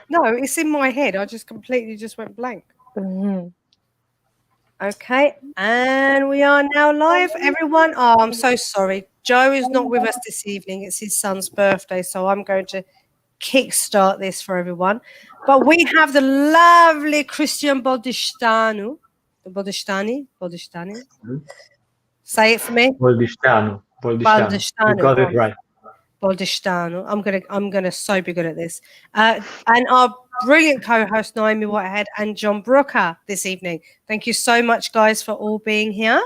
No, it's in my head. I just completely just went blank. Mm-hmm. Okay, and we are now live, everyone. Oh, I'm so sorry. Joe is not with us this evening. It's his son's birthday, so I'm going to kickstart this for everyone. But we have the lovely Cristian Boldisteanu. Boldisteanu? Say it for me. Boldisteanu. You got it right. Boldisteanu. I'm gonna so be good at this. And our brilliant co-host Naomi Whitehead and John Brooker this evening. Thank you so much, guys, for all being here.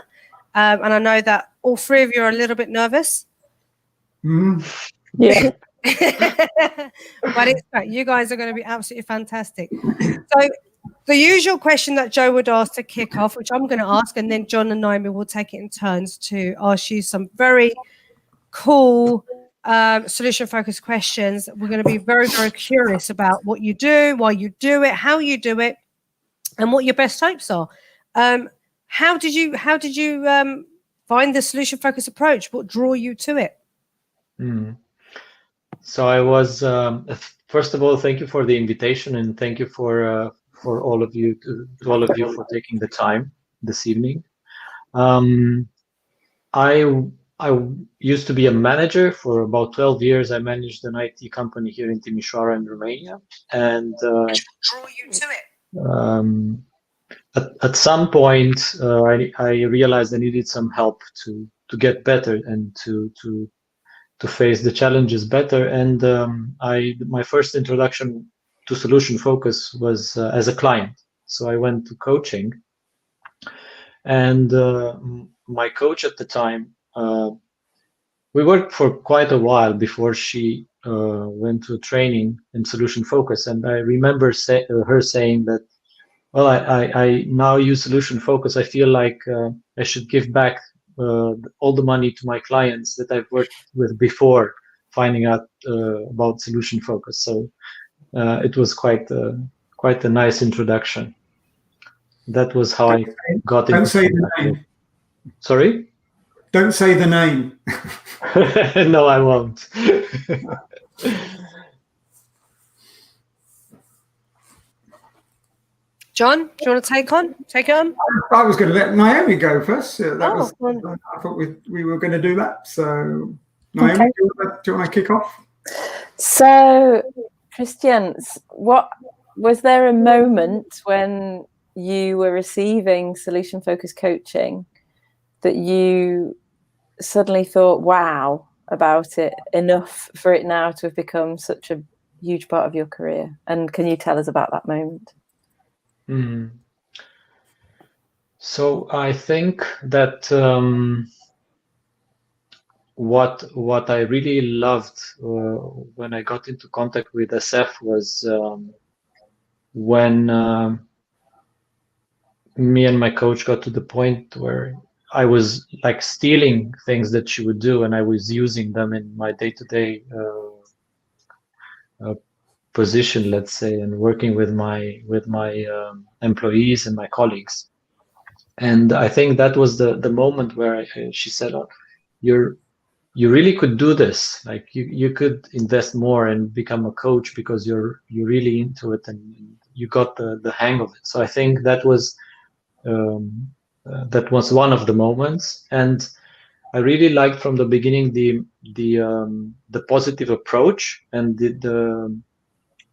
And I know that all three of you are a little bit nervous. Yeah. But it's great. You guys are going to be absolutely fantastic. So the usual question that Joe would ask to kick off, which I'm going to ask, and then John and Naomi will take it in turns to ask you some very cool solution-focused questions. We're going to be very, very curious about what you do, why you do it, how you do it, and what your best hopes are. How did you find the solution-focused approach? What drew you to it? So I was first of all, thank you for the invitation, and thank you for all of you for taking the time this evening. I used to be a manager for about 12 years. I managed an IT company here in Timișoara in Romania, and Draw you to it. At some point, I realized I needed some help to get better and to face the challenges better. And my first introduction to solution focus was as a client. So I went to coaching, and my coach at the time, we worked for quite a while before she went to training in solution focus. And I remember her saying that, well, I now use solution focus. I feel like I should give back all the money to my clients that I've worked with before finding out about solution focus. So it was quite a nice introduction. That was how I got into. Don't say the name. Sorry? Don't say the name. No, I won't. John, do you want to take it on? I was going to let Naomi go first. I thought we were going to do that. So, Naomi, okay. do you want to kick off? So, Cristian, was there a moment when you were receiving solution-focused coaching that you suddenly thought, wow, about it enough for it now to have become such a huge part of your career? And can you tell us about that moment? So I think that what I really loved when I got into contact with SF was when me and my coach got to the point where I was like stealing things that she would do, and I was using them in my day-to-day position, let's say, and working with my employees and my colleagues. And I think that was the moment where she said, "Oh, you really could do this. Like you could invest more and become a coach because you're really into it and you got the hang of it." So I think that was one of the moments, and I really liked from the beginning the positive approach and the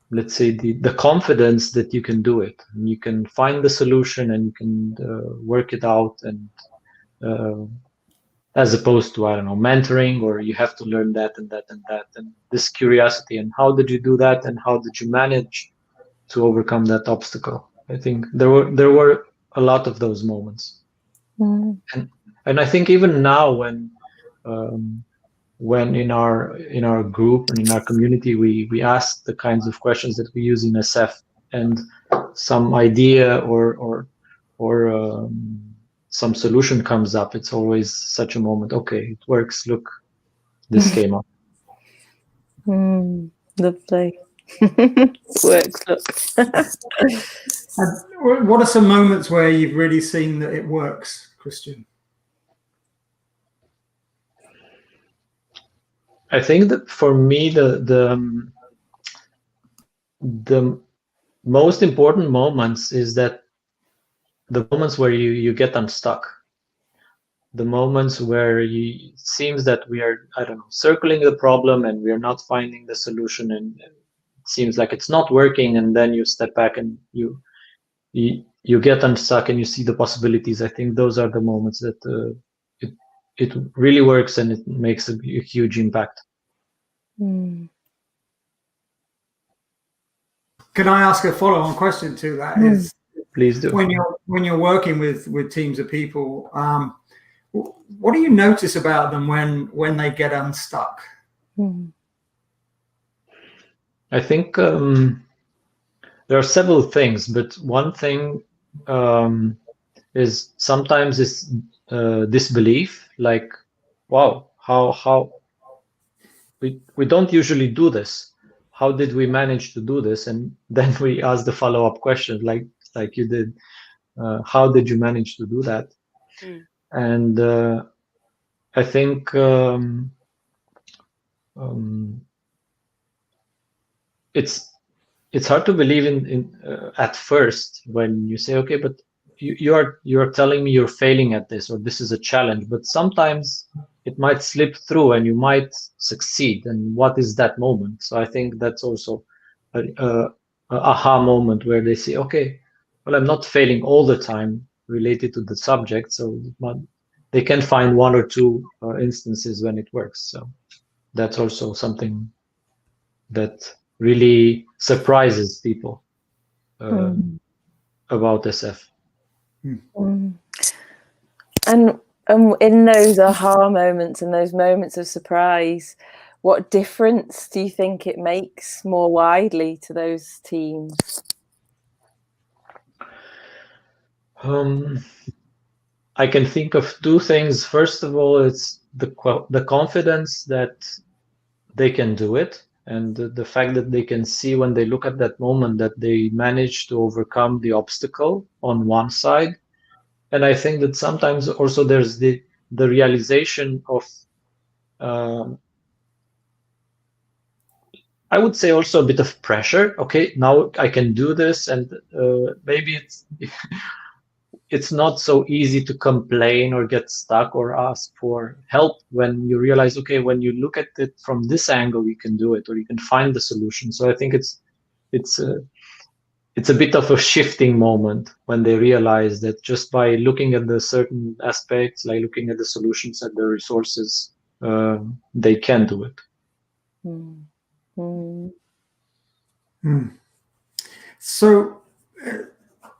let's say the confidence that you can do it, and you can find the solution and you can work it out, and as opposed to, I don't know, mentoring, or you have to learn that and that and that, and this curiosity, and how did you do that, and how did you manage to overcome that obstacle? I think there were a lot of those moments. And I think even now when in our group and in our community we ask the kinds of questions that we use in SF, and some idea or some solution comes up, it's always such a moment. Okay, it works. Look, this came up. Lovely. Works. And what are some moments where you've really seen that it works, Cristian? I think that for me, the most important moments is that the moments where you get unstuck, the moments where it seems that we are, I don't know, circling the problem and we are not finding the solution, and it seems like it's not working, and then you step back and you get unstuck and you see the possibilities. I think those are the moments that it really works, and it makes a huge impact. Mm. Can I ask a follow-on question to that? Is Please do. When you're working with teams of people, what do you notice about them when they get unstuck? Mm. I think there are several things, but one thing is sometimes it's disbelief, like, wow, how we don't usually do this. How did we manage to do this? And then we ask the follow-up question, like you did. How did you manage to do that? And I think it's hard to believe in at first when you say, okay, but you're telling me you're failing at this, or this is a challenge, but sometimes it might slip through and you might succeed. And what is that moment? So I think that's also a aha moment where they say, okay, well, I'm not failing all the time related to the subject, so they can find one or two instances when it works. So that's also something that really surprises people about SF. And in those aha moments and those moments of surprise, what difference do you think it makes more widely to those teams? I can think of two things. First of all, it's the confidence that they can do it, and the fact that they can see when they look at that moment that they manage to overcome the obstacle on one side. And I think that sometimes also there's the realization of I would say also a bit of pressure. Okay, now I can do this, and maybe it's not so easy to complain or get stuck or ask for help when you realize, okay, when you look at it from this angle, you can do it, or you can find the solution. So I think it's a bit of a shifting moment when they realize that just by looking at the certain aspects, like looking at the solutions and the resources, they can do it. So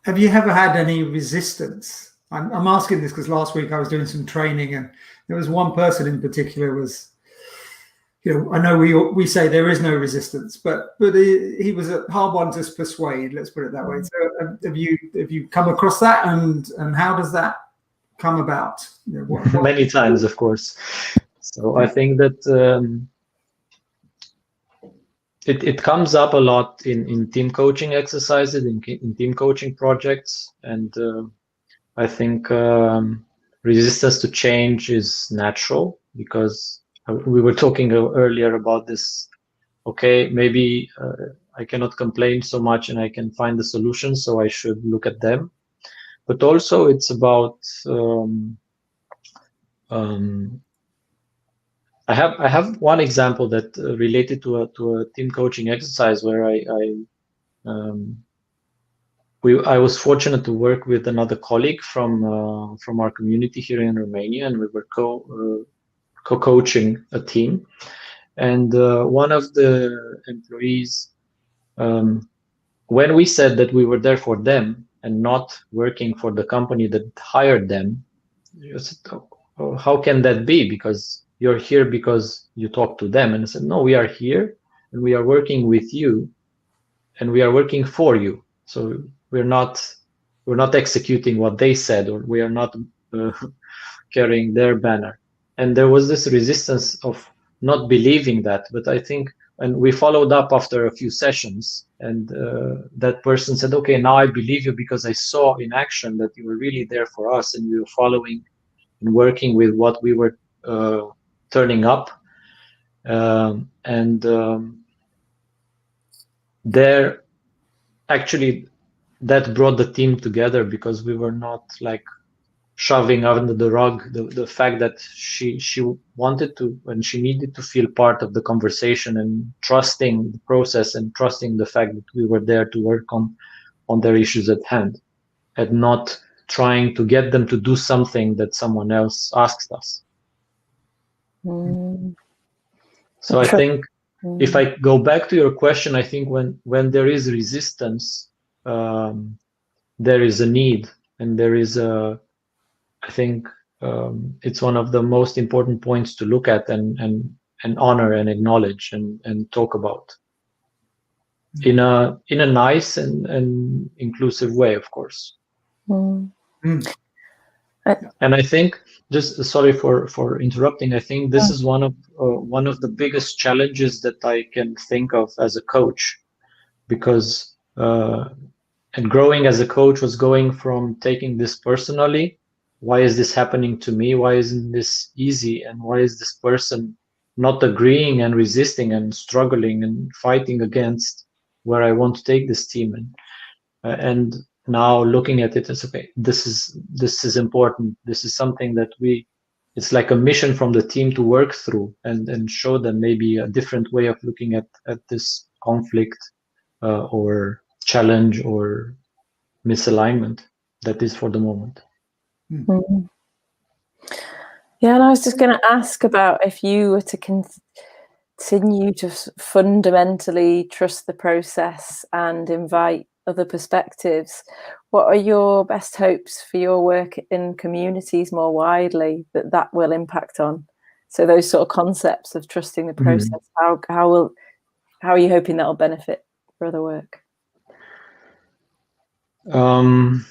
have you ever had any resistance? I'm asking this because last week I was doing some training, and there was one person in particular was, I know we say there is no resistance, but he was a hard one to persuade. Let's put it that way. So have you come across that, and how does that come about? Many times, of course. So I think that it comes up a lot in team coaching exercises, in team coaching projects, and I think resistance to change is natural, because we were talking earlier about this. Okay, maybe I cannot complain so much and I can find the solution, so I should look at them. But also it's about I have one example that related to a team coaching exercise where I was fortunate to work with another colleague from our community here in Romania, and we were co-coaching a team. And one of the employees, when we said that we were there for them and not working for the company that hired them, I said, oh, how can that be? Because you're here because you talk to them. And I said, no, we are here and we are working with you and we are working for you. So we're not executing what they said, or we are not carrying their banner. And there was this resistance of not believing that. But I think, and we followed up after a few sessions, and that person said, okay, now I believe you because I saw in action that you were really there for us and you were following and working with what we were turning up. there, actually, that brought the team together, because we were not like shoving under the rug the fact that she wanted to, and she needed to feel part of the conversation, and trusting the process and trusting the fact that we were there to work on their issues at hand, and not trying to get them to do something that someone else asked us. So I think, if I go back to your question, I think when there is resistance, there is a need, and there is I think it's one of the most important points to look at and honor and acknowledge and talk about in a nice and inclusive way, of course. And I think, just sorry for interrupting, I think this is one of the biggest challenges that I can think of as a coach, because and growing as a coach was going from taking this personally. Why is this happening to me? Why isn't this easy? And why is this person not agreeing and resisting and struggling and fighting against where I want to take this team? And now looking at it as, okay, this is important. This is something that it's like a mission from the team to work through and show them maybe a different way of looking at this conflict or challenge or misalignment that is for the moment. Yeah, and I was just going to ask about, if you were to continue to fundamentally trust the process and invite other perspectives, what are your best hopes for your work in communities more widely that will impact on? So those sort of concepts of trusting the process, how are you hoping that will benefit for other work? And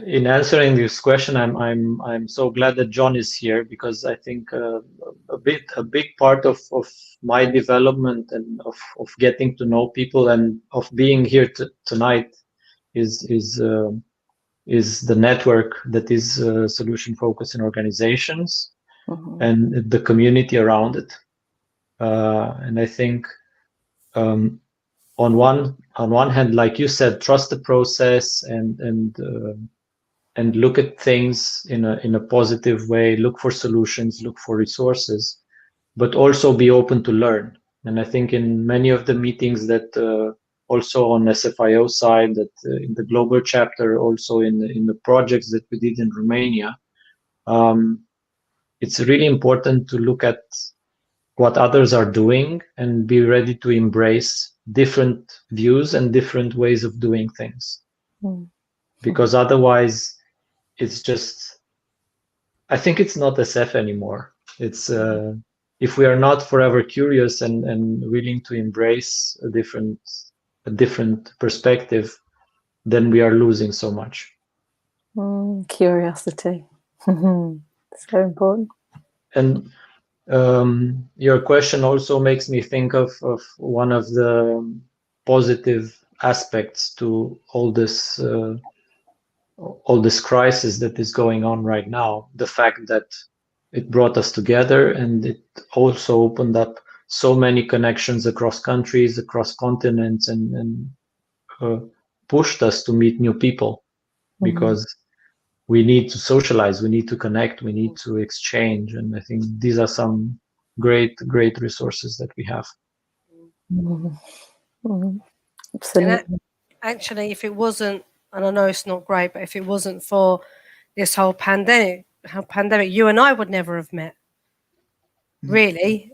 in answering this question, I'm so glad that John is here, because I think a big part of my development and of getting to know people and of being here tonight is the network that is solution focused in organizations and the community around it. And I think on one hand, like you said, trust the process and look at things in a positive way, look for solutions, look for resources, but also be open to learn. And I think in many of the meetings that also on SFIO side, that in the global chapter, also in the projects that we did in Romania, it's really important to look at what others are doing and be ready to embrace different views and different ways of doing things. Because otherwise, it's just, I think it's not SF anymore. It's if we are not forever curious and willing to embrace a different perspective, then we are losing so much. Curiosity. So important. And your question also makes me think of one of the positive aspects to all this crisis that is going on right now, the fact that it brought us together, and it also opened up so many connections across countries, across continents, and pushed us to meet new people, because we need to socialize, we need to connect, we need to exchange. And I think these are some great resources that we have. Absolutely. And actually, if it wasn't, and I know it's not great, but if it wasn't for this whole pandemic, you and I would never have met, really,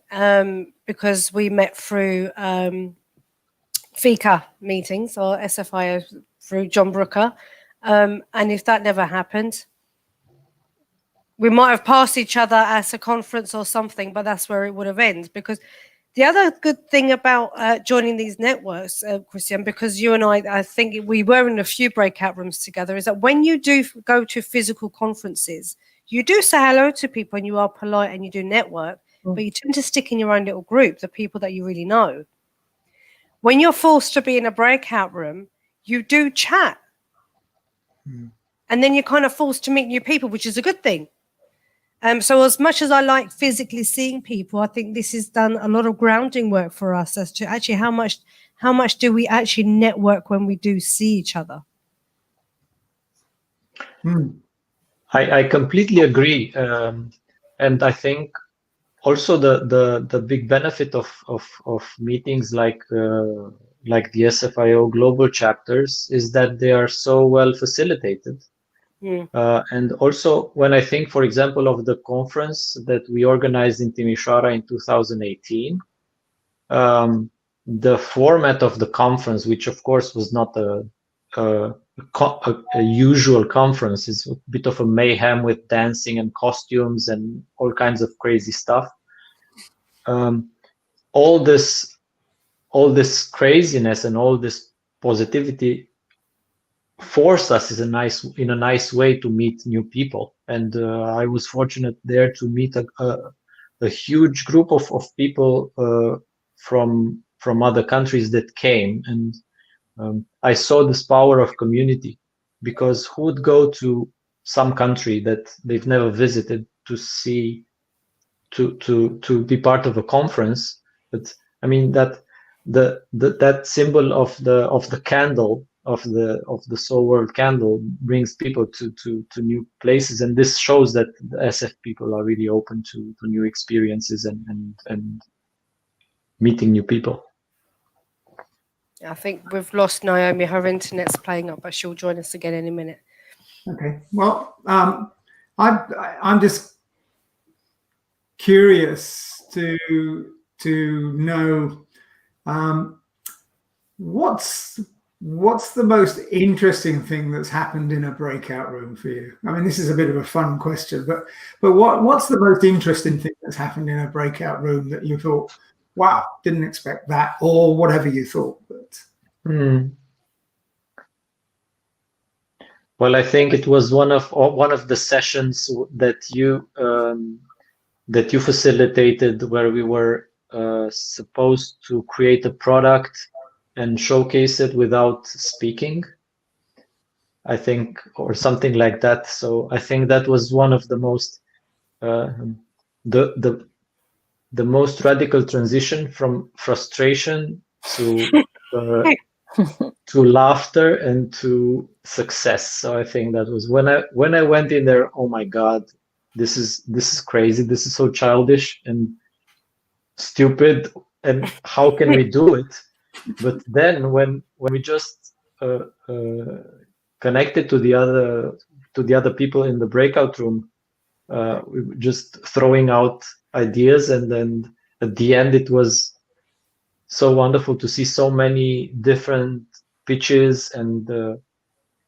because we met through FICA meetings or SFIO through John Brooker. And if that never happened, we might have passed each other at a conference or something, but that's where it would have ended. Because the other good thing about joining these networks, Cristian, because you and I think we were in a few breakout rooms together, is that when you do go to physical conferences, you do say hello to people and you are polite and you do network, but you tend to stick in your own little group, the people that you really know. When you're forced to be in a breakout room, you do chat. And then you're kind of forced to meet new people, which is a good thing. So as much as I like physically seeing people, I think this has done a lot of grounding work for us as to actually how much how much do we actually network when we do see each other? I completely agree, and I think also the big benefit of meetings like the SFIO global chapters is that they are so well facilitated. And also when I think, for example, of the conference that we organized in Timișoara in 2018, the format of the conference, which of course was not a usual conference, is a bit of a mayhem with dancing and costumes and all kinds of crazy stuff. All this craziness and all this positivity forced us in a nice way to meet new people, and I was fortunate there to meet a huge group of people from other countries that came, and I saw this power of community, because who would go to some country that they've never visited to see to be part of a conference? But I mean that that symbol of the candle of the Soul World candle brings people to new places, and this shows that the SF people are really open to new experiences and meeting new people. I think we've lost Naomi. Her internet's playing up, but she'll join us again in a minute. Okay. Well, I'm just curious to know what's the most interesting thing that's happened in a breakout room for you? I mean, this is a bit of a fun question, but what's the most interesting thing that's happened in a breakout room that you thought, wow, didn't expect that, or whatever you thought? But well, I think it was one of the sessions that you facilitated, where we were supposed to create a product and showcase it without speaking, I think, or something like that. So I think that was one of the most the most radical transition from frustration to to laughter and to success. So I think that was when I went in there. Oh my God, this is crazy. This is so childish and stupid. And how can we do it? But then when we just connected to the other people in the breakout room, we were just throwing out ideas, and then at the end it was so wonderful to see so many different pitches, and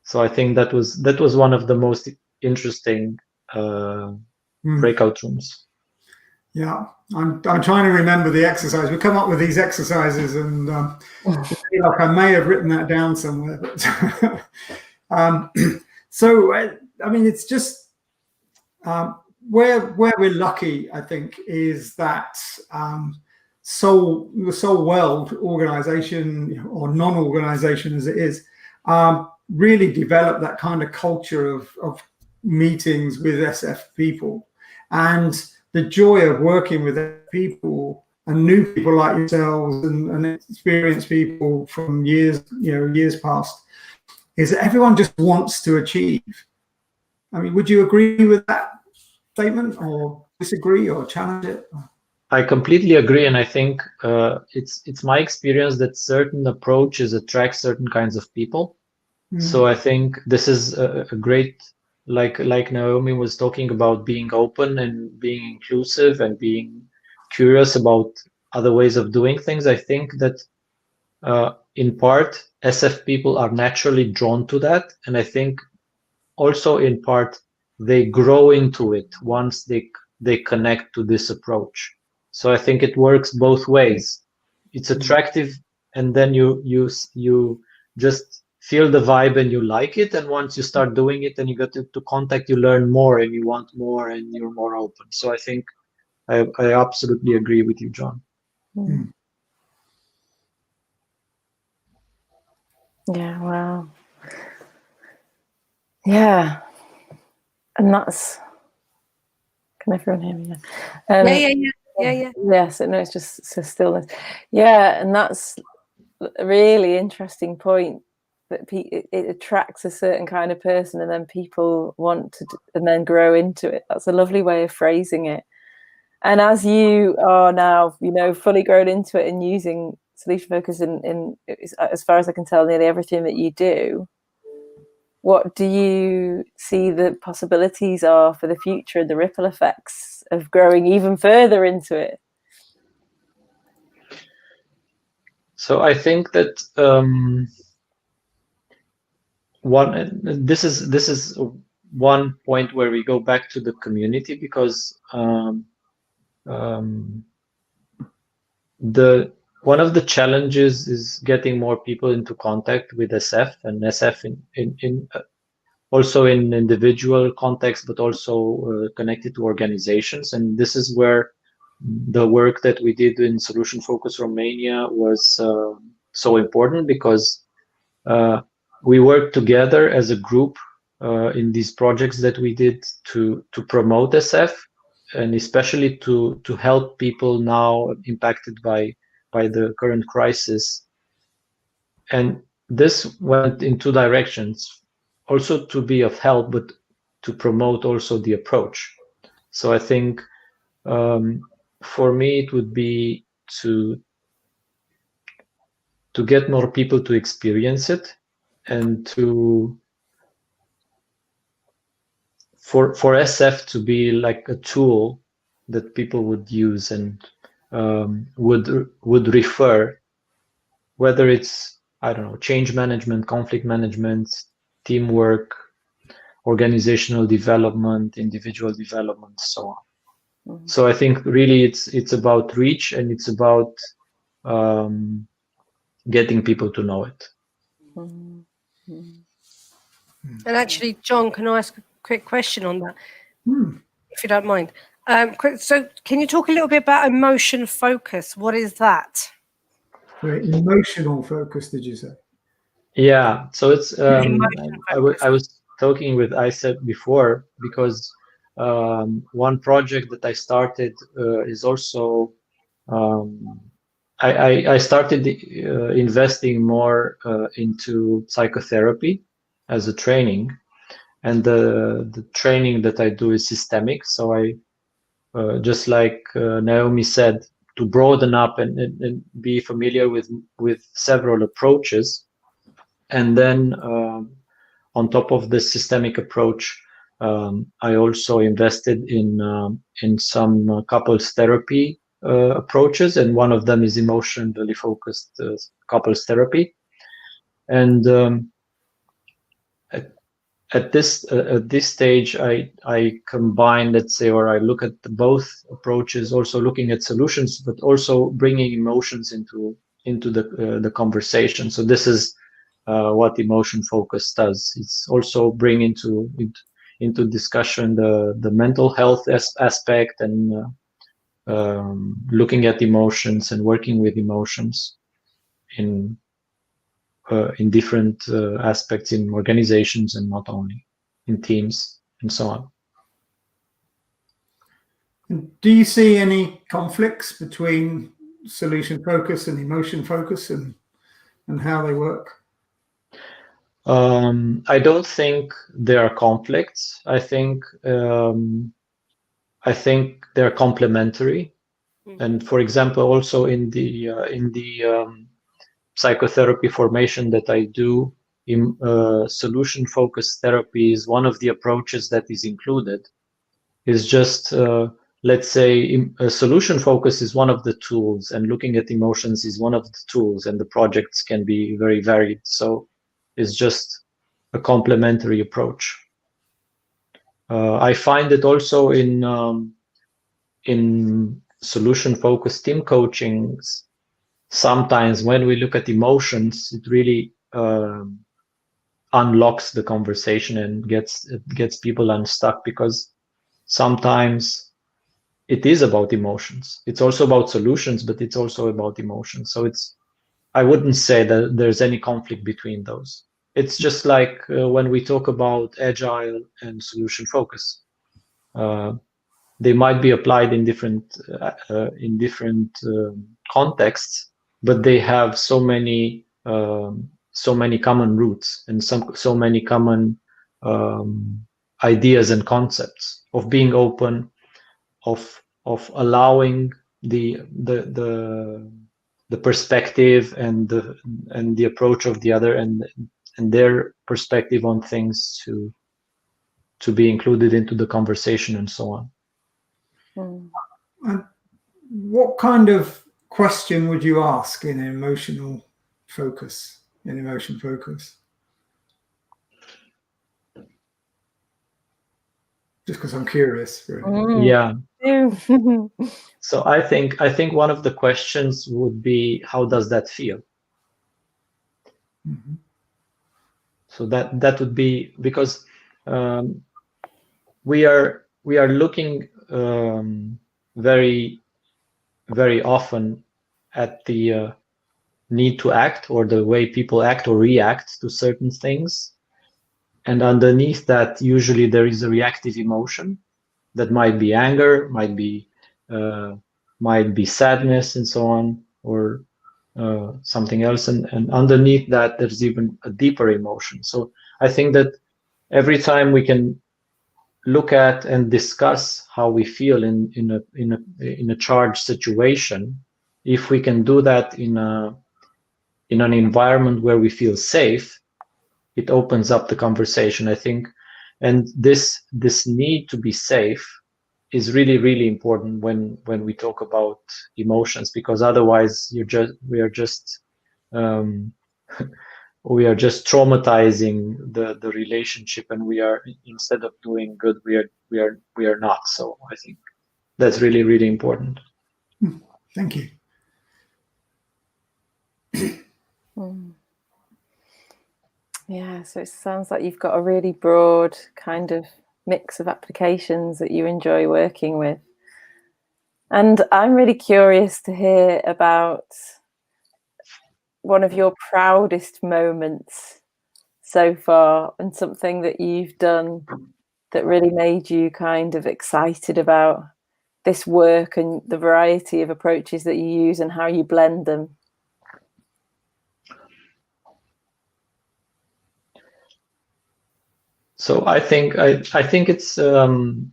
so I think that was one of the most interesting breakout rooms. Yeah, I'm trying to remember the exercise. We come up with these exercises, and like I may have written that down somewhere. But so I mean, it's just where we're lucky, I think, is that the Soul World organization, or non-organization as it is, really developed that kind of culture of meetings with SF people, and the joy of working with people and new people like yourselves and experienced people from years past, is that everyone just wants to achieve. I mean, would you agree with that statement, or disagree, or challenge it? I completely agree, and I think it's my experience that certain approaches attract certain kinds of people. So I think this is a great, like Naomi was talking about, being open and being inclusive and being curious about other ways of doing things. I think that in part SF people are naturally drawn to that, and I think also in part they grow into it once they connect to this approach. So I think it works both ways. It's attractive, and then you just feel the vibe and you like it, and once you start doing it and you get to contact, you learn more and you want more and you're more open. So I think I absolutely agree with you, John. Yeah, wow. Yeah, and that's, can everyone hear me now? Yeah. Yes, no, it's just stillness. Yeah, and that's a really interesting point, that it attracts a certain kind of person, and then people want to and then grow into it. That's a lovely way of phrasing it. And as you are now, fully grown into it and using solution focus in as far as I can tell, nearly everything that you do, what do you see the possibilities are for the future and the ripple effects of growing even further into it? So I think that this is one point where we go back to the community, because one of the challenges is getting more people into contact with SF, and SF in also in individual context, but also connected to organizations. And this is where the work that we did in Solution Focus Romania was so important, because we worked together as a group in these projects that we did to promote SF, and especially to help people now impacted by the current crisis. And this went in two directions, also to be of help, but to promote also the approach. So I think for me it would be to get more people to experience it, and for SF to be like a tool that people would use and would refer, whether it's, I don't know, change management, conflict management, teamwork, organizational development, individual development, so on. Mm-hmm. So I think really it's about reach, and it's about getting people to know it. Mm-hmm. And actually, John, can I ask a quick question on that, if you don't mind? So can you talk a little bit about emotion focus? What is that? Emotional focus, did you say? Yeah, so it's I was talking with Isaac before, because one project that I started is also I started investing more into psychotherapy as a training, and the training that I do is systemic. So I just like Naomi said, to broaden up and be familiar with several approaches, and then on top of the systemic approach, I also invested in some couples therapy approaches, and one of them is emotionally focused couples therapy. And at this stage, I combine, let's say, or I look at both approaches, also looking at solutions, but also bringing emotions into the conversation. So this is what emotion focus does. It's also bring into discussion the mental health aspect, and looking at emotions and working with emotions in different aspects in organizations, and not only in teams and so on. Do you see any conflicts between solution focus and emotion focus, and how they work? I don't think there are conflicts. I think they're complementary. And for example, also in the psychotherapy formation that I do, in solution focused therapy is one of the approaches that is included. Is just let's say a solution focus is one of the tools, and looking at emotions is one of the tools, and the projects can be very varied. So it's just a complementary approach. I find it also in solution-focused team coachings, sometimes when we look at emotions, it really unlocks the conversation and gets people unstuck, because sometimes it is about emotions. It's also about solutions, but it's also about emotions. So I wouldn't say that there's any conflict between those. It's just like when we talk about agile and solution focus, they might be applied in different contexts, but they have so many common roots and so many common ideas and concepts of being open, of allowing the perspective and the approach of the other and their perspective on things to be included into the conversation and so on. And what kind of question would you ask in emotion focus? Just because I'm curious, really. Yeah. So I think one of the questions would be, how does that feel? Mm-hmm. So that would be, because we are looking very, very often at the need to act, or the way people act or react to certain things, and underneath that usually there is a reactive emotion that might be anger, might be sadness and so on, or something else, and underneath that there's even a deeper emotion. So I think that every time we can look at and discuss how we feel in a charged situation, if we can do that in an environment where we feel safe, it opens up the conversation, I think. And this need to be safe is really, really important when we talk about emotions, because otherwise we are just traumatizing the relationship, and we are, instead of doing good, we are not. So I think that's really, really important. Thank you. Yeah, so it sounds like you've got a really broad kind of mix of applications that you enjoy working with. And I'm really curious to hear about one of your proudest moments so far, and something that you've done that really made you kind of excited about this work and the variety of approaches that you use and how you blend them. So I think it's the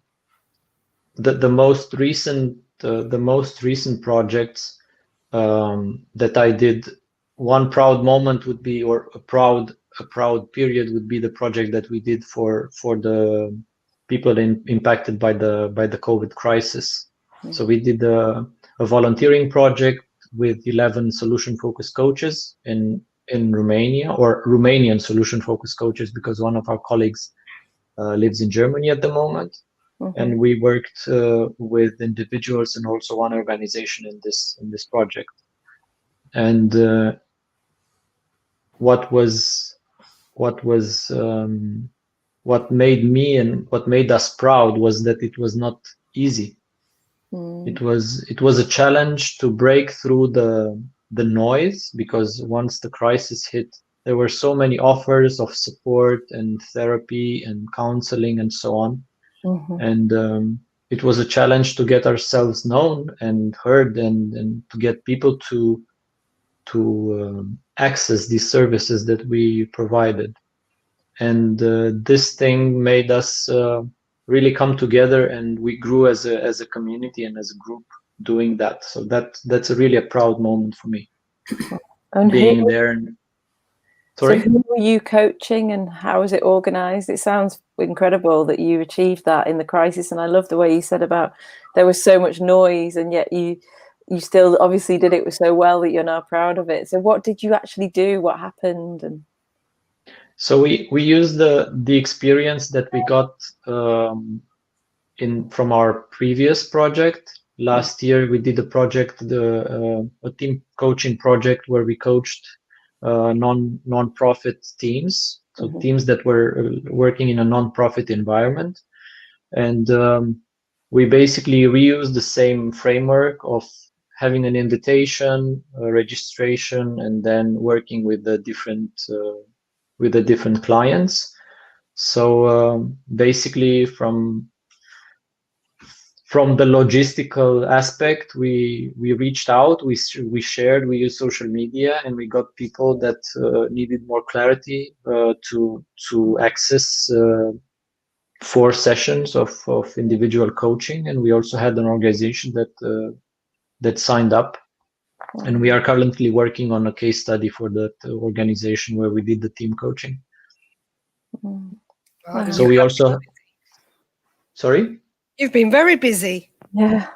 most recent projects that I did. One proud moment would be, or a proud period would be, the project that we did for the people impacted by the COVID crisis. So we did a volunteering project with 11 solution focused coaches in Romania, or Romanian solution focused coaches, because one of our colleagues lives in Germany at the moment. And we worked with individuals and also one organization in this project. And what made me and what made us proud was that it was not easy. It was a challenge to break through the noise, because once the crisis hit, there were so many offers of support and therapy and counseling and so on. And it was a challenge to get ourselves known and heard, and to get people to access these services that we provided. And this thing made us really come together, and we grew as a community and as a group doing that. So that's really a proud moment for me. And being there. Sorry? So who were you coaching, and how was it organized? It sounds incredible that you achieved that in the crisis. And I love the way you said about there was so much noise, and yet you still obviously did it so well that you're now proud of it. So what did you actually do? What happened? And so we used the experience that we got from our previous project. Last year we did a project, a team coaching project, where we coached non-profit teams, so teams that were working in a non-profit environment. And we basically reused the same framework of having an invitation, a registration, and then working with the different clients. So basically from from the logistical aspect, we reached out, we shared, we used social media, and we got people that needed more clarity to access 4 sessions of individual coaching, and we also had an organization that signed up, and we are currently working on a case study for that organization where we did the team coaching. So we also, sorry? You've been very busy. Yeah.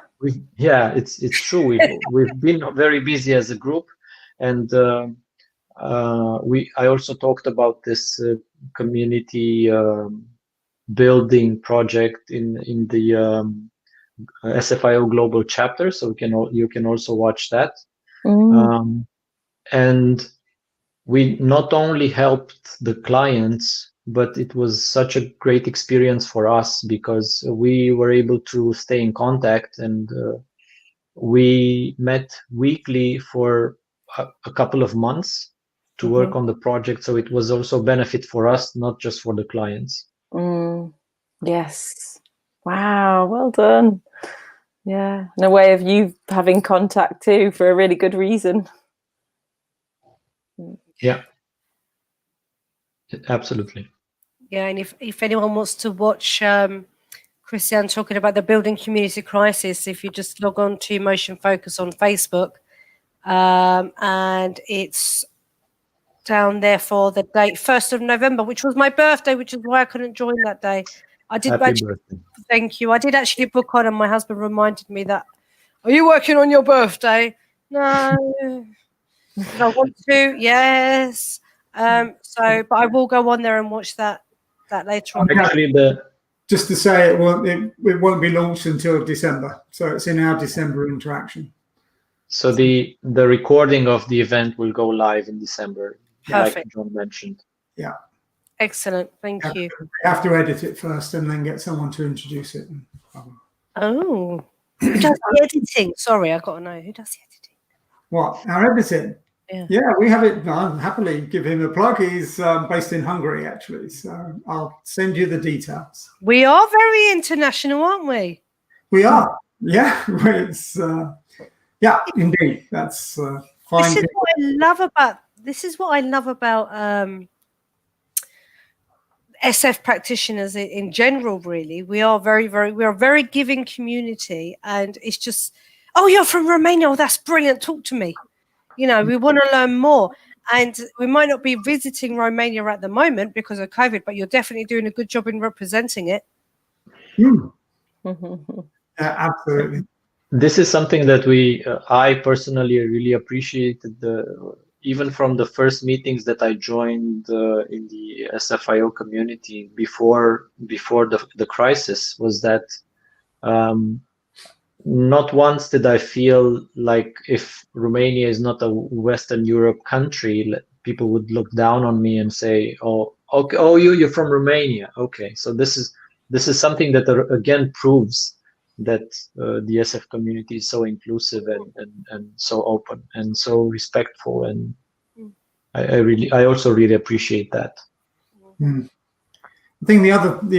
It's true. We've been very busy as a group, and I also talked about this community building project in the SFIO global chapter. So you can also watch that. And we not only helped the clients, but it was such a great experience for us because we were able to stay in contact, and we met weekly for a couple of months to work on the project. So it was also a benefit for us, not just for the clients. Yes. Wow. Well done. Yeah. And a way of you having contact too for a really good reason. Yeah. Absolutely. Yeah, and if anyone wants to watch Cristian talking about the building community crisis, if you just log on to Motion Focus on Facebook, and it's down there for the date 1st of November, which was my birthday, which is why I couldn't join that day. I did Thank you. I did actually book on, and my husband reminded me that, are you working on your birthday? No. Did I want to? Yes. But I will go on there and watch that later on. Actually, just to say, it won't be launched until December, so it's in our December interaction. So the recording of the event will go live in December, Perfect. like John mentioned. Yeah. Excellent. Thank you. We have to edit it first and then get someone to introduce it. Oh, who does the editing? Sorry, I got to know who does the editing. What, our editing? Yeah, we have it. I'll happily give him a plug. He's based in Hungary, actually. So I'll send you the details. We are very international, aren't we? We are. Yeah. Yeah, indeed. That's fine. This is what I love about SF practitioners in general. Really, we are we are a very giving community, and it's just, oh, you're from Romania. Oh, that's brilliant. Talk to me. You know, we want to learn more, and we might not be visiting Romania at the moment because of COVID, but you're definitely doing a good job in representing it. Absolutely. This is something that I personally really appreciated, even from the first meetings that I joined in the SFIO community before the crisis, was that not once did I feel like if Romania is not a Western Europe country, people would look down on me and say, "Oh, okay, oh, you're from Romania, okay." So this is something that again proves that the SF community is so inclusive and so open and so respectful, and I also really appreciate that. I think the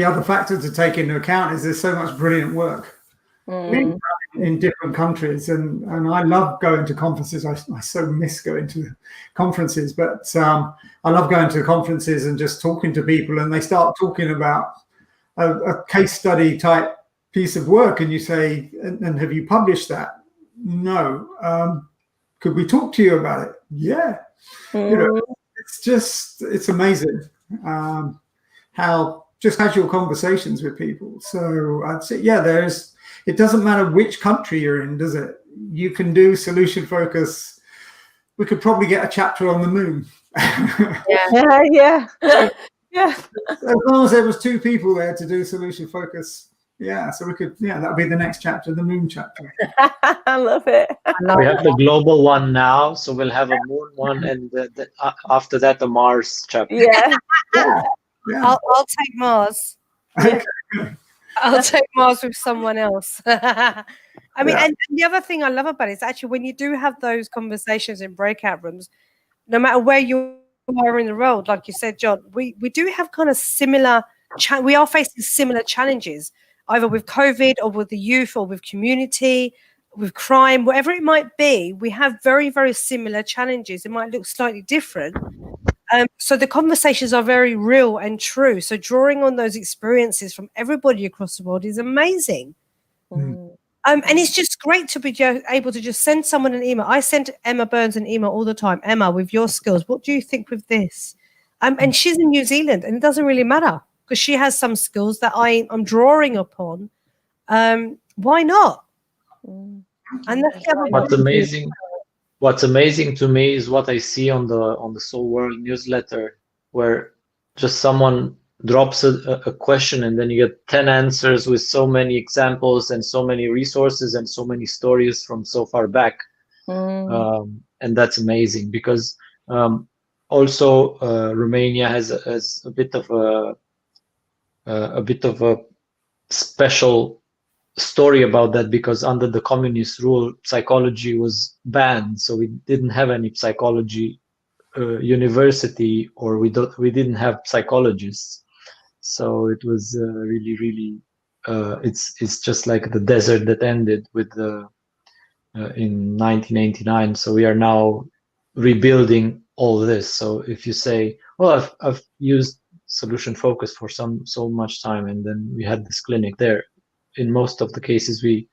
other factor to take into account is there's so much brilliant work in different countries, and I love going to conferences. I so miss going to conferences, but I love going to conferences and just talking to people, and they start talking about a case study type piece of work, and you say, and have you published that? No. Could we talk to you about it? Yeah. You know, it's amazing how just casual conversations with people. So I'd say, it doesn't matter which country you're in, does it? You can do solution focus. We could probably get a chapter on the moon. Yeah. As long as there was 2 people there to do solution focus. Yeah, so we could, that'll be the next chapter, the moon chapter. I love it. We have the global one now, so we'll have a moon one, and after that, the Mars chapter. Yeah. I'll take Mars. Okay. I'll take Mars with someone else. I mean, and the other thing I love about it is actually when you do have those conversations in breakout rooms, no matter where you are in the world, like you said, John, we do have kind of similar. We are facing similar challenges. either with COVID or with the youth or with community, with crime, whatever it might be, we have very, very similar challenges. It might look slightly different. So the conversations are very real and true. So drawing on those experiences from everybody across the world is amazing. And it's just great to be able to just send someone an email. I send Emma Burns an email all the time. Emma, with your skills, what do you think with this? And she's in New Zealand, and it doesn't really matter because she has some skills that I'm drawing upon. Why not? And that's What's amazing to me is what I see on the Soul World newsletter, where just someone drops a question and then you get 10 answers with so many examples and so many resources and so many stories from so far back. And that's amazing because also Romania has a bit of a special story about that, because under the communist rule, psychology was banned, so we didn't have any psychology university, or we didn't have psychologists. So it was really it's just like the desert that ended with in 1989. So we are now rebuilding all this. So if you say, well, I've used solution focus for so much time, and then we had this clinic there, in most of the cases we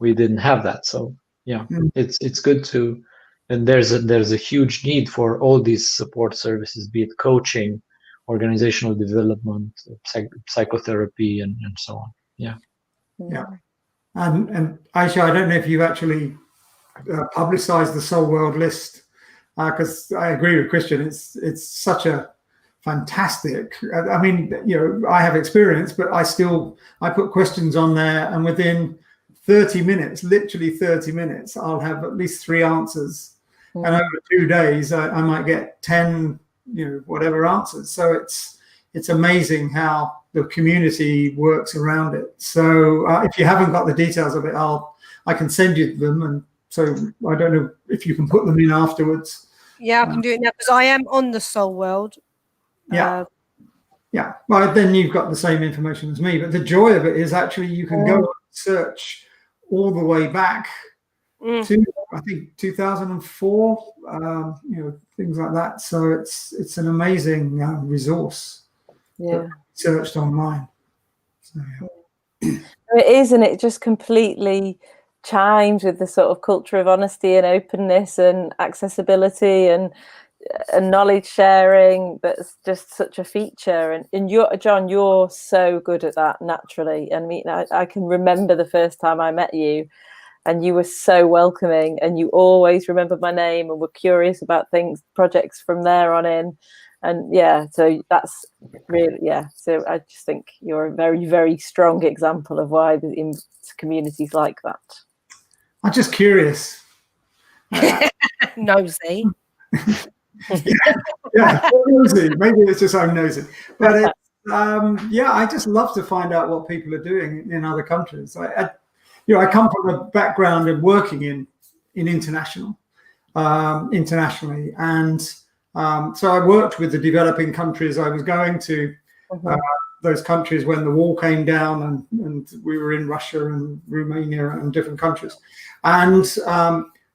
didn't have that. So yeah, it's good to, and there's a huge need for all these support services, be it coaching, organizational development, psychotherapy, and so on. Yeah. And Aisha, I don't know if you actually publicized the Soul World list, because I agree with Cristian. It's such a fantastic. I mean, I have experience, but I put questions on there, and within 30 minutes, literally 30 minutes, I'll have at least 3 answers. And over 2 days, I might get 10, whatever answers. So it's amazing how the community works around it. So if you haven't got the details of it, I can send you them. And so I don't know if you can put them in afterwards. Yeah, I can do it now because I am on the Soul World. Yeah. Well, then you've got the same information as me. But the joy of it is actually you can go and search all the way back to, I think, 2004. Things like that. So it's an amazing resource. Yeah, searched online. So, it is, and it just completely chimes with the sort of culture of honesty and openness and accessibility and knowledge sharing. That's just such a feature. And John, you're so good at that naturally. I mean, I can remember the first time I met you, and you were so welcoming, and you always remembered my name and were curious about projects from there on in. And so that's really, so I just think you're a very, very strong example of why in communities like that. I'm just curious. Nosy. Nosy. Maybe it's just I'm nosy. But I just love to find out what people are doing in other countries. I come from a background of working in internationally, and so I worked with the developing countries. I was going to those countries when the wall came down, and we were in Russia and Romania and different countries, and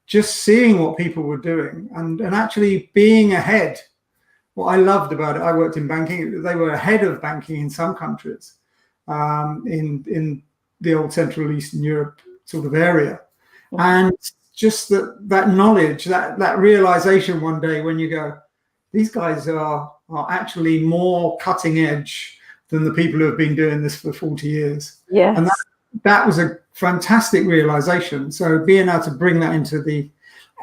just seeing what people were doing and actually being ahead. What I loved about it, I worked in banking. They were ahead of banking in some countries, in the old Central Eastern Europe sort of area, and just that knowledge, that realization one day when you go, these guys are actually more cutting edge than the people who have been doing this for 40 years. Yes. And that was a fantastic realization. So being able to bring that into the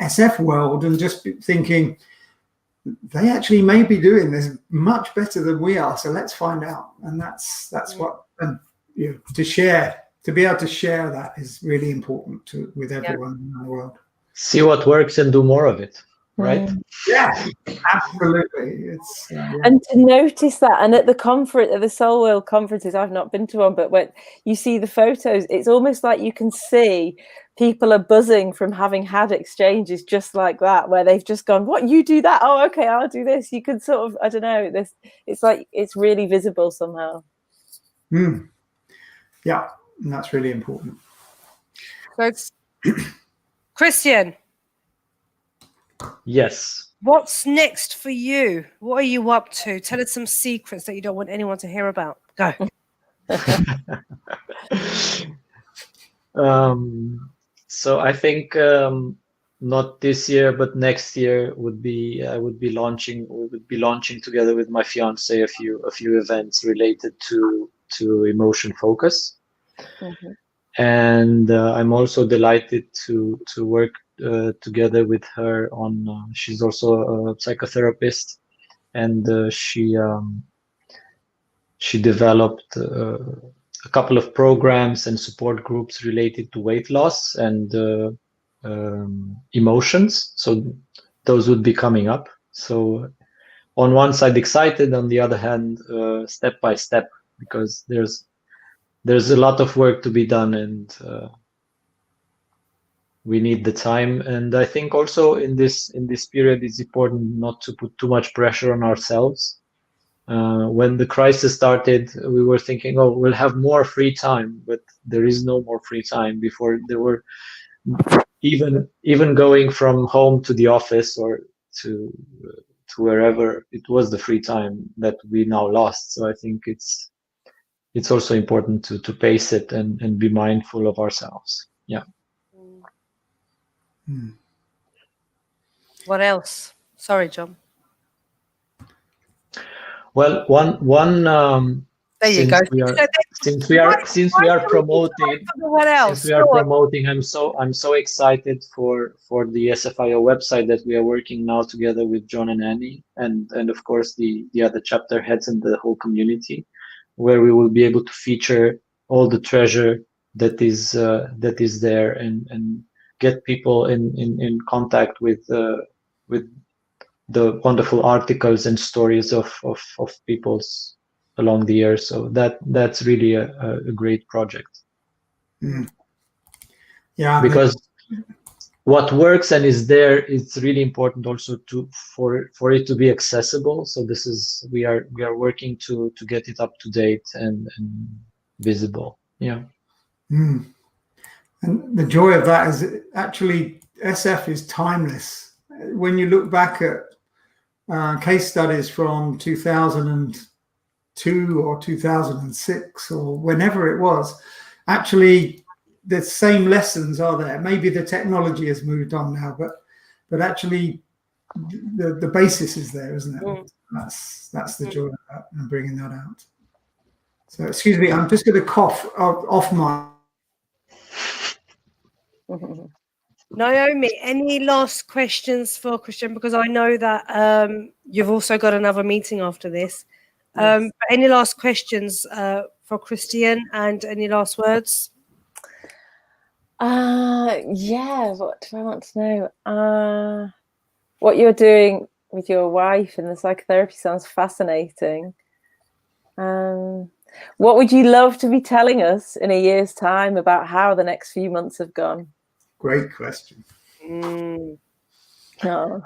SF world and just thinking, they actually may be doing this much better than we are. So let's find out. And that's what, to be able to share that is really important with everyone in the world. See what works and do more of it. Right? Yeah, absolutely. And to notice that, and at the Soul World conferences, I've not been to one, but when you see the photos, it's almost like you can see people are buzzing from having had exchanges just like that, where they've just gone, "What, you do that? Oh, okay, I'll do this." You can sort of, I don't know, it's like it's really visible somehow. Yeah, And that's really important. So it's Cristian. Yes. What's next for you? What are you up to? Tell us some secrets that you don't want anyone to hear about. Go. So I think not this year, but next year would be we would be launching together with my fiance a few events related to emotion focus. Mhm. And I'm also delighted to work together with her on. She's also a psychotherapist, and she developed a couple of programs and support groups related to weight loss and emotions. So those would be coming up. So on one side excited, on the other hand step by step, because there's a lot of work to be done, and we need the time. And I think also in this period it's important not to put too much pressure on ourselves. When the crisis started, we were thinking, oh, we'll have more free time, but there is no more free time. Before, there were even going from home to the office or to wherever, it was the free time that we now lost. So I think it's also important to pace it and be mindful of ourselves. Yeah. What else? Sorry, John. Well, one There you go. since we are promoting, I'm so excited for the SFIO website that we are working now together with John and Annie, and of course the other chapter heads and the whole community, where we will be able to feature all the treasure that is there, and get people in contact with the wonderful articles and stories of people's along the years. So that's really a great project. Yeah, because what works and is there, it's really important also for it to be accessible. So we are working to get it up to date and visible. Yeah. And the joy of that is actually SF is timeless. When you look back at case studies from 2002 or 2006 or whenever it was, actually the same lessons are there. Maybe the technology has moved on now, but actually the basis is there, isn't it? That's the joy of that and bringing that out. So excuse me, I'm just going to cough off my. Naomi, any last questions for Cristian? Because I know that you've also got another meeting after this. Yes. Any last questions for Cristian, and any last words? Yeah, what do I want to know? What you're doing with your wife in the psychotherapy sounds fascinating. What would you love to be telling us in a year's time about how the next few months have gone? Great question. Oh.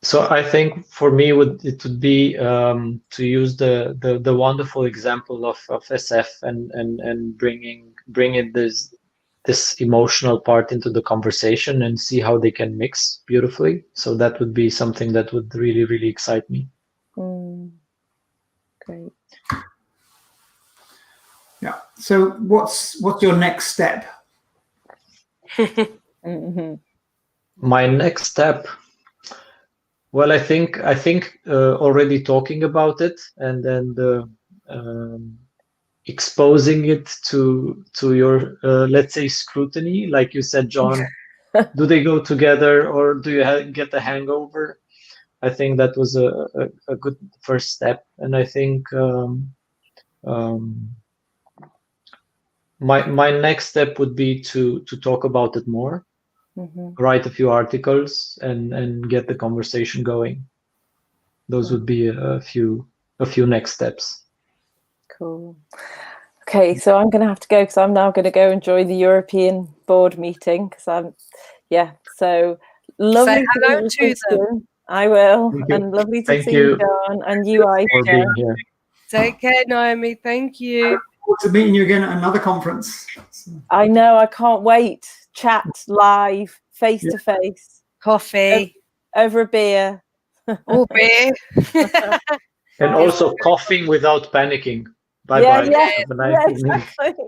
So I think for me it would be to use the wonderful example of SF and bringing this emotional part into the conversation and see how they can mix beautifully. So that would be something that would really, really excite me. Great. Yeah. So what's your next step? My next step. Well, I think already talking about it and then exposing it to your let's say scrutiny, like you said, John. Do they go together, or do you get a hangover? I think that was a good first step, and I think my next step would be to talk about it more. Write a few articles and get the conversation going. Those would be a few next steps. Cool. Okay, so I'm going to have to go because I'm now going to go enjoy the European board meeting because so lovely. Say hello to them. I will, and lovely to see you, John, and you, Aisha. For being here. Take care, Naomi. Thank you. forward to meeting you again at another conference. I know, I can't wait. Chat live, face to face, Coffee. over a beer. Oh, beer. And also coughing without panicking. Bye Yeah, bye. yeah, Have a nice yeah, evening. exactly.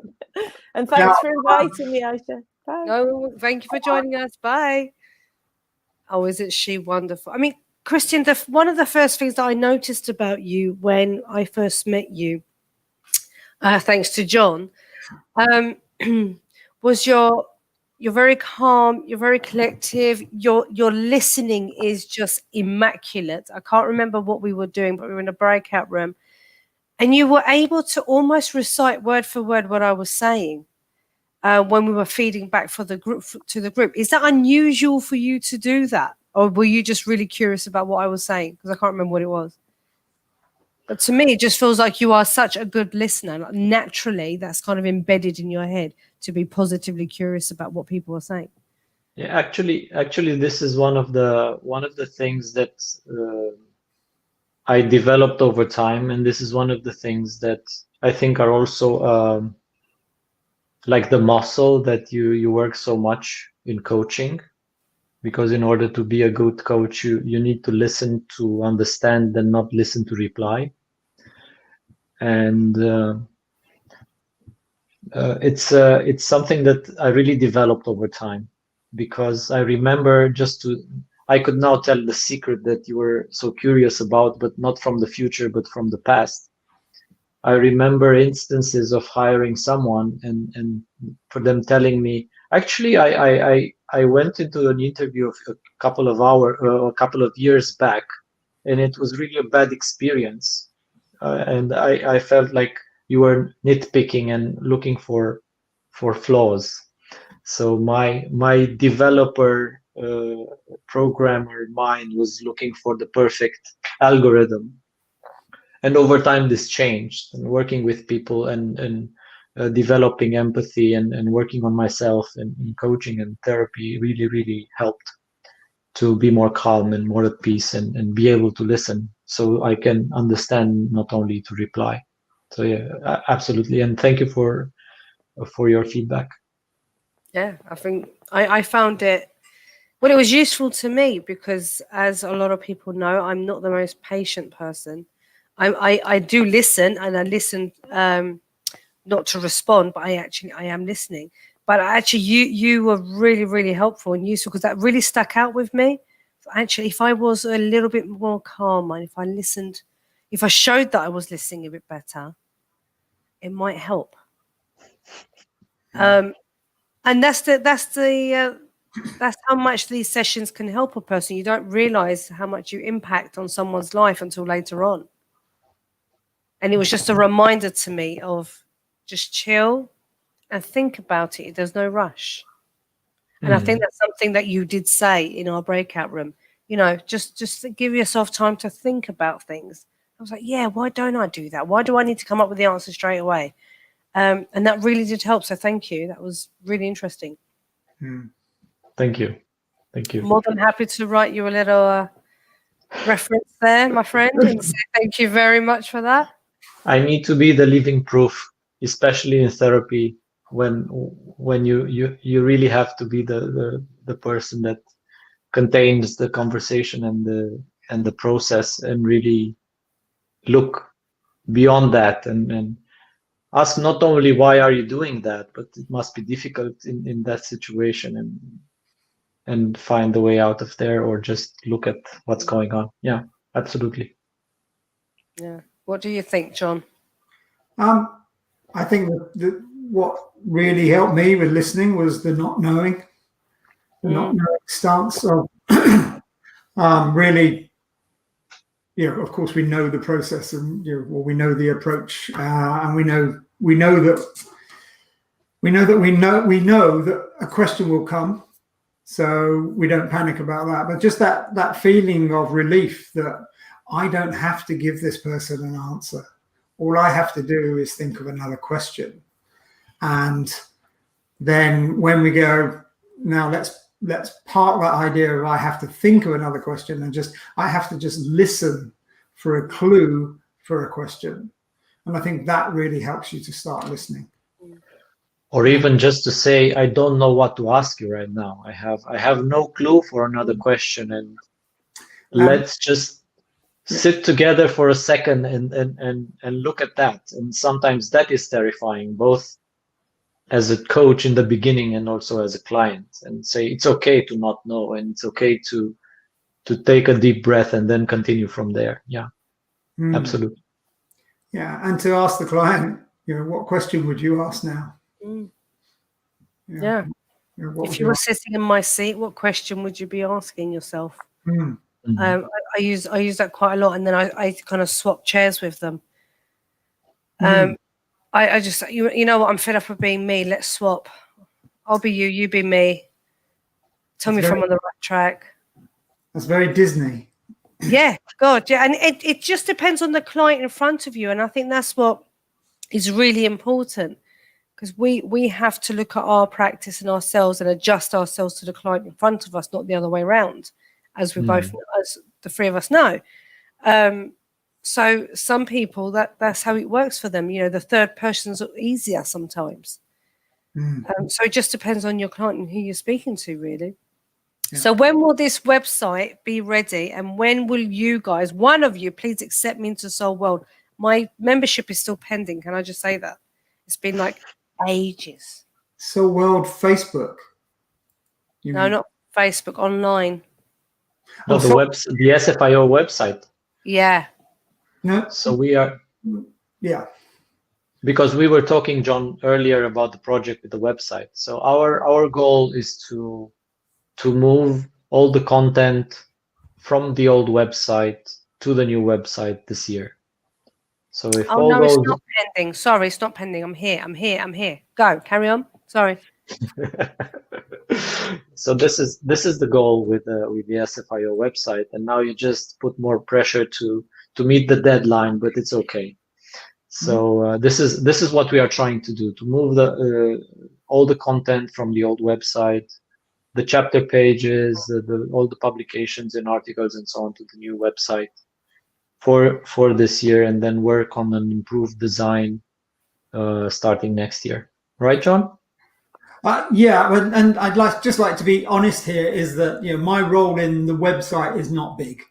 And thanks for inviting me, Aisha. Bye. No, thank you for joining us. Bye. Oh, isn't she wonderful? I mean, Cristian, one of the first things that I noticed about you when I first met you, thanks to John, was you're very calm, you're very collective, your listening is just immaculate. I can't remember what we were doing, but we were in a breakout room, and you were able to almost recite word for word what I was saying. When we were feeding back for the group to the group. Is that unusual for you to do that? Or were you just really curious about what I was saying? Because I can't remember what it was. But to me, it just feels like you are such a good listener. Like naturally, that's kind of embedded in your head to be positively curious about what people are saying. Yeah, actually, this is one of the things that I developed over time, and this is one of the things that I think are also like the muscle that you work so much in coaching, because in order to be a good coach, you need to listen to understand and not listen to reply. And it's something that I really developed over time, because I remember I could now tell the secret that you were so curious about, but not from the future, but from the past. I remember instances of hiring someone and for them telling me, actually, I went into an interview a couple of years back, and it was really a bad experience. And I felt like you were nitpicking and looking for flaws. So my developer programmer mind was looking for the perfect algorithm. And over time, this changed, and working with people and developing empathy and working on myself and coaching and therapy really, really helped to be more calm and more at peace and be able to listen so I can understand, not only to reply. So yeah, absolutely. And thank you for your feedback. Yeah, I think I found it. Well, it was useful to me because, as a lot of people know, I'm not the most patient person. I do listen, and I listen not to respond, but I am listening. But actually, you were really, really helpful and useful, because that really stuck out with me. Actually, if I was a little bit more calm and if I listened, if I showed that I was listening a bit better, it might help. And that's how much these sessions can help a person. You don't realize how much you impact on someone's life until later on. And it was just a reminder to me of just chill and think about it. There's no rush. And I think that's something that you did say in our breakout room. You know, just give yourself time to think about things. I was like, yeah, why don't I do that? Why do I need to come up with the answer straight away? And that really did help. So thank you. That was really interesting. Thank you. Thank you. More than happy to write you a little reference there, my friend, and say thank you very much for that. I need to be the living proof, especially in therapy, when you really have to be the person that contains the conversation and the process, and really look beyond that and ask not only why are you doing that, but it must be difficult in that situation, and find the way out of there, or just look at what's going on. Yeah, absolutely. Yeah. What do you think, John? I think that what really helped me with listening was the not knowing stance of really, of course we know the process, and we know the approach, and we know that a question will come, so we don't panic about that. But just that feeling of relief that I don't have to give this person an answer. All I have to do is think of another question. And then when we go, now let's park that idea of I have to think of another question, and I have to just listen for a clue for a question. And I think that really helps you to start listening. Or even just to say, I don't know what to ask you right now. I have no clue for another question, and let's just sit together for a second and look at that. And sometimes that is terrifying, both as a coach in the beginning and also as a client, and say it's okay to not know, and it's okay to take a deep breath and then continue from there. Yeah, absolutely. Yeah, and to ask the client, what question would you ask now? Yeah. If you were sitting in my seat, what question would you be asking yourself? I use that quite a lot, and then I kind of swap chairs with them. I just, you know what, I'm fed up with being me. Let's swap. I'll be you, you be me. Tell me if I'm on the right track. That's very Disney. Yeah, God, yeah. And it just depends on the client in front of you. And I think that's what is really important, because we have to look at our practice and ourselves and adjust ourselves to the client in front of us, not the other way around, as we both, as the three of us know. So some people, that's how it works for them. The third person's easier sometimes. So it just depends on your client and who you're speaking to, really. Yeah. So when will this website be ready, and when will you guys, one of you, please accept me into Soul World? My membership is still pending. Can I just say that? It's been like ages. Soul World Facebook? No, not Facebook, online. No, the SFIO website. Yeah. No. So we are. Yeah. Because we were talking, John, earlier about the project with the website. So our goal is to move all the content from the old website to the new website this year. So if all no, goes... it's not pending. Sorry, it's not pending. I'm here. Go, carry on. Sorry. So this is the goal with the SFIO website, and now you just put more pressure to meet the deadline, but it's okay. So this is what we are trying to do, to move all the content from the old website, the chapter pages, all the publications and articles and so on, to the new website for this year, and then work on an improved design starting next year. Right, John? Yeah, and I'd just like to be honest here, is that my role in the website is not big.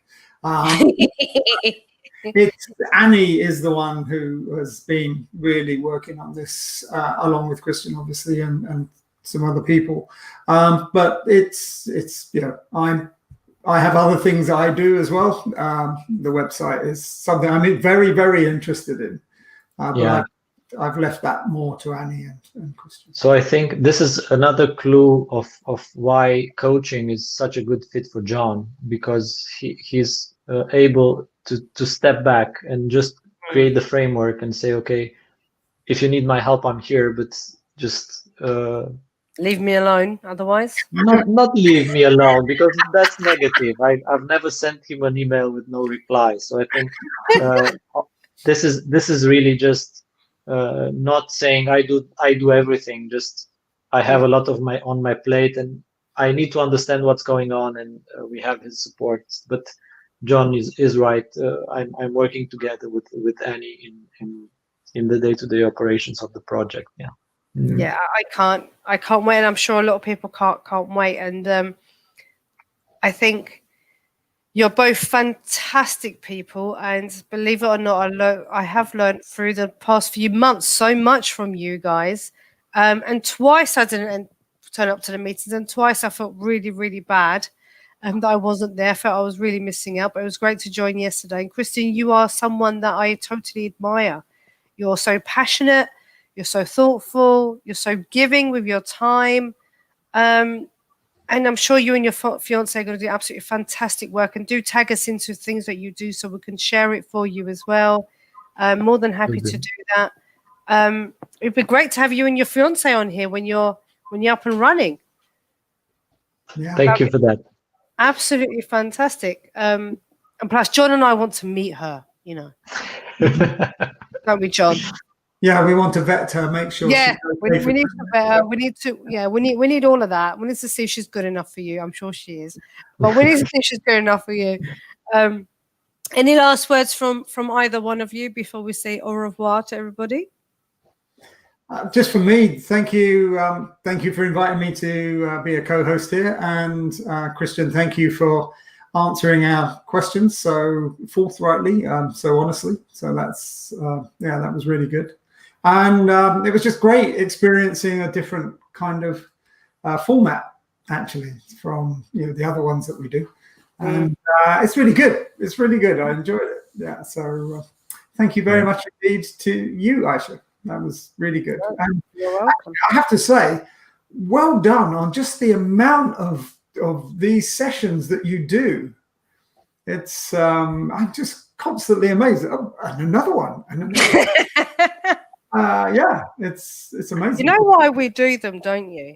Annie is the one who has been really working on this, along with Cristian, obviously, and some other people. But it's I have other things I do as well. The website is something I'm very, very interested in. But I've left that more to Annie and Cristian. So I think this is another clue of why coaching is such a good fit for John, because he's able to step back and just create the framework and say, okay, if you need my help, I'm here, but just leave me alone. Otherwise, not leave me alone, because that's negative. I've never sent him an email with no reply. So I think this is really just not saying I do everything. Just I have a lot of on my plate, and I need to understand what's going on, and we have his support. But John is right. I'm working together with Annie in the day-to-day operations of the project. Yeah. Yeah, I can't wait, and I'm sure a lot of people can't wait. And I think you're both fantastic people, and believe it or not, I have learned through the past few months so much from you guys. And twice I didn't turn up to the meetings, and twice I felt really, really bad that I wasn't there. I felt I was really missing out, but it was great to join yesterday. And Cristian, you are someone that I totally admire. You're so passionate. You're so thoughtful. You're so giving with your time. And I'm sure you and your fiance are going to do absolutely fantastic work. And do tag us into things that you do so we can share it for you as well. More than happy to do that. It'd be great to have you and your fiance on here when you're up and running. Yeah. Thank you for that. Absolutely fantastic. And plus, John and I want to meet her. Don't we, John? Yeah, we want to vet her, make sure. Yeah, we need to vet her. We need all of that. We need to see if she's good enough for you. I'm sure she is, but we need to see if she's good enough for you. Any last words from either one of you before we say au revoir to everybody? Just for me, thank you for inviting me to be a co-host here, and Cristian, thank you for answering our questions so forthrightly, so honestly. So that's that was really good, and it was just great experiencing a different kind of format actually from the other ones that we do, and it's really good. It's really good. I enjoyed it. Yeah. So thank you very much indeed to you, Aisha. That was really good. And you're welcome. I have to say, well done on just the amount of these sessions that you do. It's I'm just constantly amazed. Oh, and another one. And another one. Yeah, it's amazing. You know why we do them, don't you?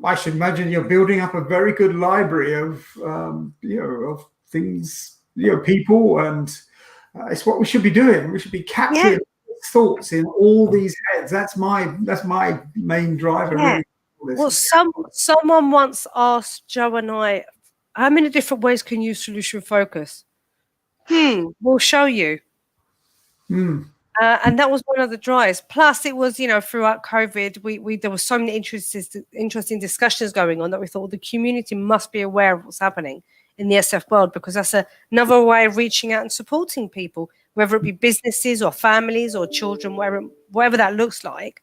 I should imagine you're building up a very good library of of things, people, and it's what we should be doing. We should be capturing thoughts in all these heads. That's my main driver. Yeah. Really. Well, someone once asked Joe and I, how many different ways can you solution focus? We'll show you. And that was one of the drives. Plus, it was, throughout COVID, we there were so many interesting discussions going on that we thought the community must be aware of what's happening in the SF world, because that's another way of reaching out and supporting people, whether it be businesses or families or children, whatever that looks like.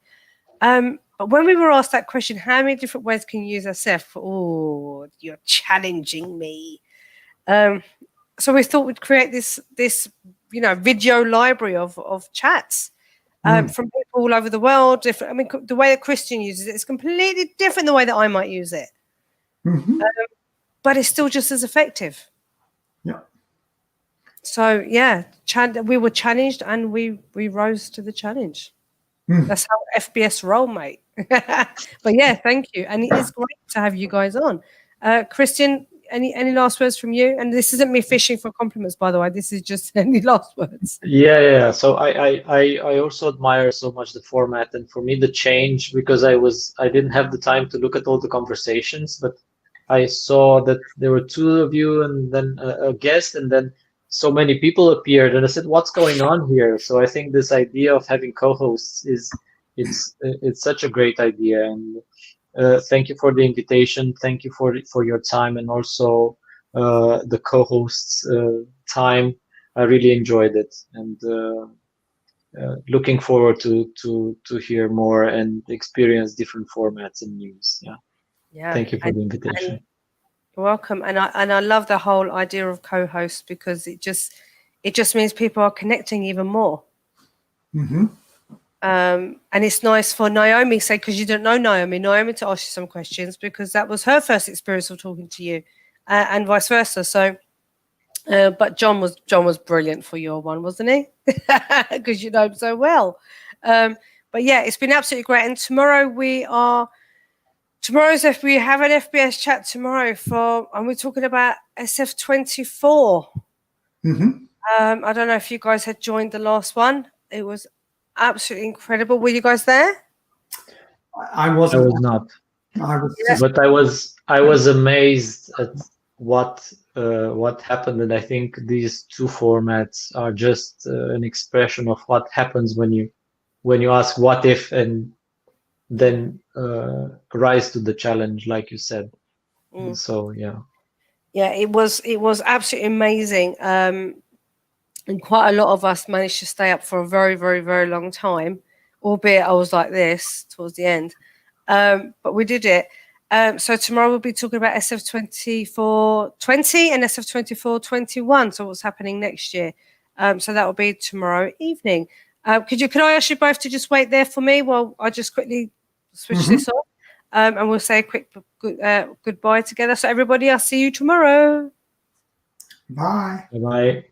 But when we were asked that question, how many different ways can you use SF? Oh, you're challenging me. So we thought we'd create this video library of chats from people all over the world. Different. I mean, the way that Cristian uses it is completely different the way that I might use it. But it's still just as effective. Yeah. So we were challenged and we rose to the challenge. That's how FBS roll, mate. But yeah, thank you. And it is great to have you guys on. Cristian, any last words from you? And this isn't me fishing for compliments, by the way. This is just any last words. Yeah. So I also admire so much the format, and for me the change, because I didn't have the time to look at all the conversations, but I saw that there were two of you and then a guest, and then so many people appeared, and I said, what's going on here? So I think this idea of having co-hosts it's such a great idea, and thank you for the invitation. Thank you for your time, and also the co-hosts time. I really enjoyed it, and looking forward to hear more and experience different formats and news. Yeah. Thank you for the invitation. You're welcome. And I love the whole idea of co-hosts, because it just means people are connecting even more. And it's nice for Naomi, because you don't know Naomi, to ask you some questions, because that was her first experience of talking to you, and vice versa. So, but John was brilliant for your one, wasn't he? Because you know him so well. But yeah, it's been absolutely great. And tomorrow we have an FBS chat tomorrow and we're talking about SF24. I don't know if you guys had joined the last one. It was absolutely incredible. Were you guys there? I wasn't. I was not. I was. But I was amazed at what happened, and I think these two formats are just an expression of what happens when you ask what if and then rise to the challenge, like you said. So it was absolutely amazing, and quite a lot of us managed to stay up for a very, very, very long time, albeit I was like this towards the end, but we did it. So tomorrow we'll be talking about SF2420 and SF2421, so what's happening next year. So that will be tomorrow evening. Can I ask you both to just wait there for me while I just quickly switch this off, and we'll say a quick goodbye together. So everybody, I'll see you tomorrow. Bye. Bye.